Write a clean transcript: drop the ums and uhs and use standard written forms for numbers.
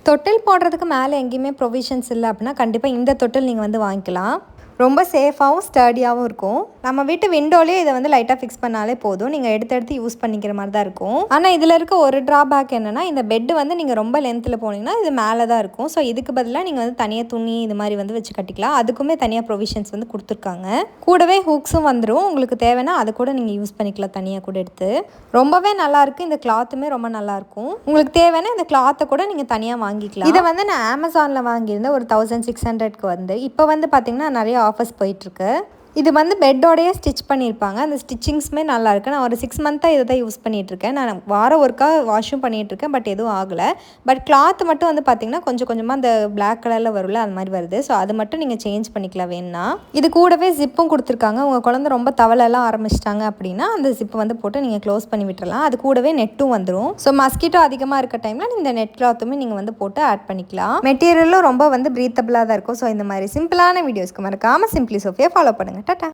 தொட்டில் போடுறதுக்கு மேலே எங்கேயுமே ப்ரொவிஷன்ஸ் இல்லை அப்படின்னா கண்டிப்பாக இந்த தொட்டில் நீங்கள் வந்து வாங்கிக்கலாம். ரொம்ப சேஃபாகவும் ஸ்டடியாகவும் இருக்கும். நம்ம வீட்டு விண்டோலேயே இதை வந்து லைட்டாக ஃபிக்ஸ் பண்ணாலே போதும். நீங்கள் எடுத்து யூஸ் பண்ணிக்கிற மாதிரி தான் இருக்கும். ஆனால் இதில் இருக்க ஒரு ட்ராபேக் என்னென்னா, இந்த பெட்டு வந்து நீங்கள் ரொம்ப லென்த்தில் போனீங்கன்னா இது மேலே தான் இருக்கும். ஸோ இதுக்கு பதிலாக நீங்கள் வந்து தனியாக துணி இது மாதிரி வந்து வச்சு கட்டிக்கலாம். அதுக்குமே தனியாக ப்ரொவிஷன்ஸ் வந்து கொடுத்துருக்காங்க. கூடவே ஹூக்ஸும் வந்துடும். உங்களுக்கு தேவைன்னா அது கூட நீங்கள் யூஸ் பண்ணிக்கலாம் தனியாக கூட எடுத்து. ரொம்பவே நல்லாயிருக்கு. இந்த கிளாத்துமே ரொம்ப நல்லாயிருக்கும். உங்களுக்கு தேவைன்னா இந்த கிளாத்தை கூட நீங்கள் தனியாக வாங்கிக்கலாம். இதை வந்து நான் அமேசானில் வாங்கியிருந்தேன் ஒரு 1600க்கு வந்து. இப்போ வந்து பார்த்திங்கன்னா நிறைய ஆஃபர்ஸ் போயிட்டுருக்கு. இது வந்து பெட்டோடையே ஸ்டிச் பண்ணியிருப்பாங்க. அந்த ஸ்டிச்சிங்ஸுமே நல்லாயிருக்கு. நான் ஒரு 6 மந்த்தாக இதை தான் யூஸ் பண்ணிகிட்ருக்கேன். நான் வாரம் ஒருக்கா வாஷும் பண்ணிகிட்ருக்கேன். பட் எதுவும் ஆகலை. பட் கிளாத் மட்டும் வந்து பார்த்திங்கன்னா கொஞ்சம் கொஞ்சமாக அந்த பிளாக் கலரில் வரும்ல அது மாதிரி வருது. ஸோ அது மட்டும் நீங்கள் சேஞ்ச் பண்ணிக்கலாம் வேணும்னா. இது கூடவே ஜிப்பும் கொடுத்துருக்காங்க. உங்கள் குழந்தை ரொம்ப தவளைலாம் ஆரம்பிச்சிட்டாங்க அப்படின்னா அந்த ஜிப்பை வந்து போட்டு நீங்கள் க்ளோஸ் பண்ணி விட்டுறலாம். அது கூடவே நெட்டும் வந்துடும். ஸோ மஸ்கிட்டோ அதிகமாக இருக்க டைமில் இந்த நெட் கிளாத்துமே நீங்கள் வந்து போட்டு ஆட் பண்ணிக்கலாம். மெட்டீரியலும் ரொம்ப வந்து ப்ரீத்தபிளாக தான் இருக்கும். ஸோ இந்த மாதிரி சிம்பிளான வீடியோஸ்க்கு மறக்காமல் சிம்பிளி சோஃபியா ஃபாலோ பண்ணுங்கள். டாடா.